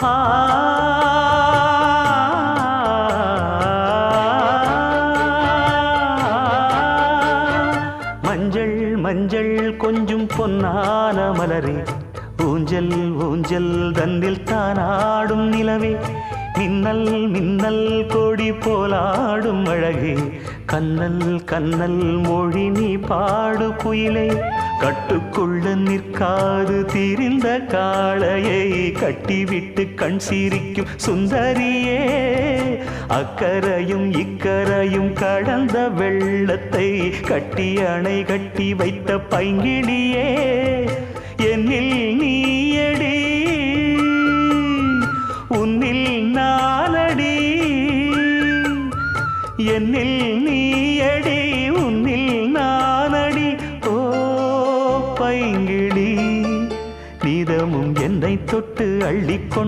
ஆ மஞ்சள் மஞ்சள் கொஞ்சம் பொன்னான மலரே, ஊஞ்சல் ஊஞ்சல் தன்னில் தானாடும் நிலவே, மின்னல் மின்னல் கொடி போலாடும் அழகே, கண்ணல் கண்ணல் மொழி நீ பாடு குயிலே, கட்டுக்குள்ள நிற்காது திரிந்த காளையை கட்டிவிட்டு கண் சிரிக்கும் சுந்தரியே, அக்கரையும் இக்கரையும் கடந்த வெள்ளத்தை கட்டி அணை கட்டி வைத்த பைங்கிளியே, என்னில் நீயடி உன்னில் நானடி, என்னில் நீயடி உன்னில் நானடி. ஓ பைங்கிளி, நீதமும் என்னை தொட்டு அள்ளிக்கொண்டு